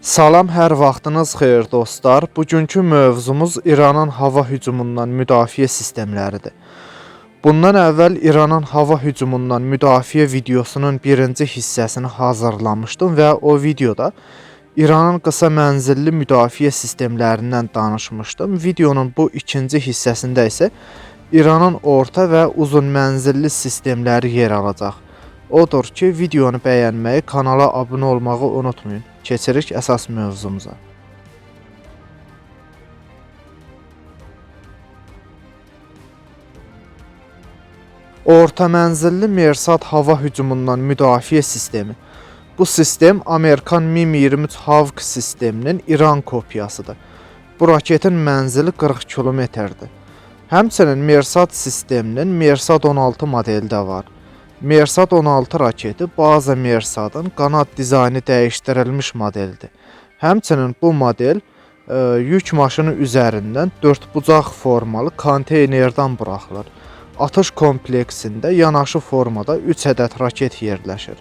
Salam, hər vaxtınız xeyir dostlar. Bugünkü mövzumuz İranın hava hücumundan müdafiə sistemləridir. Bundan əvvəl İranın hava hücumundan müdafiə videosunun birinci hissəsini hazırlamışdım və o videoda İranın qısa mənzilli müdafiə sistemlərindən danışmışdım. Videonun bu ikinci hissəsində isə İranın orta və uzun mənzilli sistemləri yer alacaq. Odur ki, videonu bəyənməyi, kanala abunə olmağı unutmayın. Keçirik əsas mövzumuza. Orta mənzilli Mersat hava hücumundan müdafiə sistemi. Bu sistem Amerikan MiM-23 Hawk sisteminin İran kopyasıdır. Bu raketin mənzili 40 kilometrdir. Həmçinin Mersat sisteminin Mersat 16 modeli də var. Mersat 16 raketi baza Mersadın qanad dizaynı dəyişdirilmiş modelidir. Həmçinin bu model yük maşını üzərindən 4 bucaq formalı konteynerdən buraxılır. Atış kompleksində yanaşı formada 3 ədəd raket yerləşir.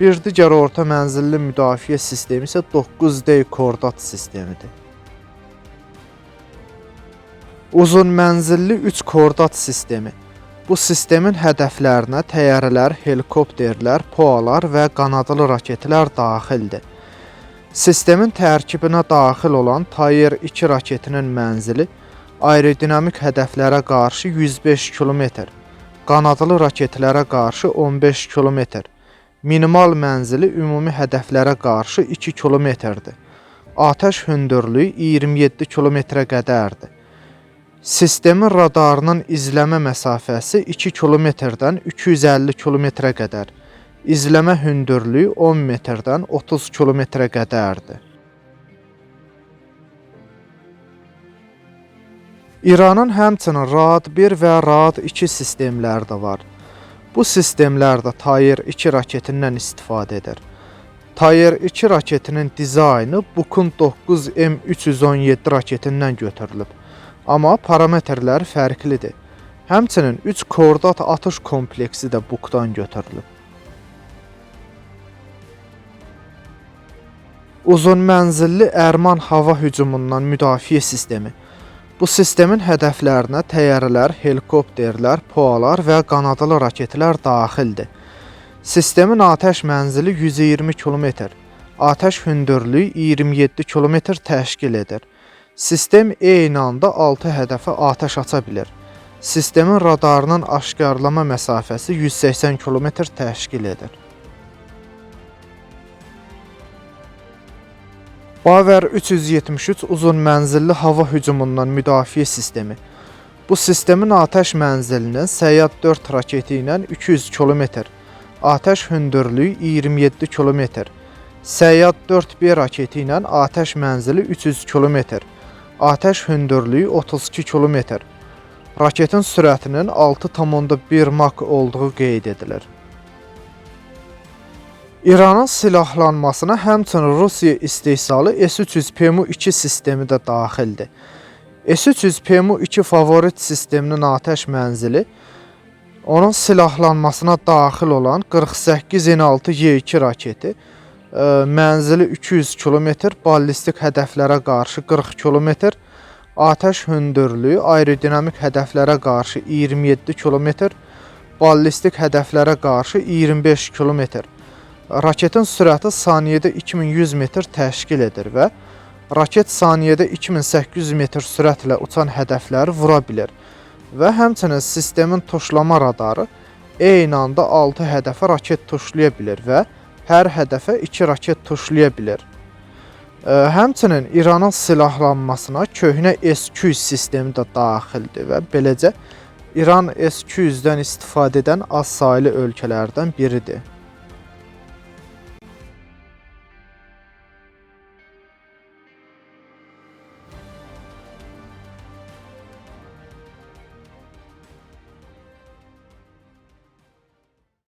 Bir digər orta mənzilli müdafiə sistemi isə 9D koordinat sistemidir. Uzun mənzilli 3 koordinat sistemi. Bu sistemin hədəflərinə təyyarələr, helikopterlər, PUAlar və qanadlı raketlər daxildir. Sistemin tərkibinə daxil olan Tayyar 2 raketinin mənzili aerodinamik hədəflərə qarşı 105 km, qanadlı raketlərə qarşı 15 km, minimal mənzili ümumi hədəflərə qarşı 2 km-dir. Atəş hündürlüyü 27 km-ə qədərdir. Sistemin radarının izləmə məsafəsi 2 km-dən 250 km-ə qədər, izləmə hündürlüyü 10 metrdən 30 km-ə qədərdir. İranın həmçinin Raad 1 və Raad 2 sistemləri də var. Bu sistemlərdə Tayyar 2 raketindən istifadə edir. Tayyar 2 raketinin dizaynı Bukun 9M317 raketindən götürülüb. Amma parametrləri fərqlidir. Həmçinin 3 koordinat atış kompleksi də Bukdan götürülüb. Uzun mənzilli Ərman hava hücumundan müdafiə sistemi. Bu sistemin hədəflərinə təyyarələr, helikopterlər, PUAlar və qanadlı raketlər daxildir. Sistemin atəş mənzili 120 km, atəş hündürlüyü 27 km təşkil edir. Sistem eyni anda 6 hədəfə atəş aça bilir. Sistemin radarının aşkarlama məsafəsi 180 km təşkil edir. Baver 373 uzun mənzilli hava hücumundan müdafiə sistemi. Bu sistemin atəş mənzilinin Səyyad 4 raketi ilə 200 km, atəş hündürlüyü 27 km, Səyyad 4B raketi ilə atəş mənzili 300 km, atəş hündürlüyü 32 km, raketin sürətinin 6,1 Mach olduğu qeyd edilir. İranın silahlanmasına həmçinin Rusiya istehsalı S-300PMU-2 sistemi də daxildir. S-300PMU-2 favorit sisteminin atəş mənzili, onun silahlanmasına daxil olan 48 N6Y2 raketi, mənzili 200 km, ballistik hədəflərə qarşı 40 km, atəş hündürlüyü aerodinamik hədəflərə qarşı 27 km, ballistik hədəflərə qarşı 25 km. Raketin sürəti saniyədə 2100 metr təşkil edir və raket saniyədə 2800 metr sürətlə uçan hədəfləri vura bilir və həmçinin sistemin tuşlama radarı eyni anda 6 hədəfə raket tuşlaya bilir və hər hədəfə 2 raket tuşlaya bilir. Həmçinin İranın silahlanmasına köhnə S-200 sistemi də daxildir və beləcə İran S-200-dən istifadə edən az saylı ölkələrdən biridir.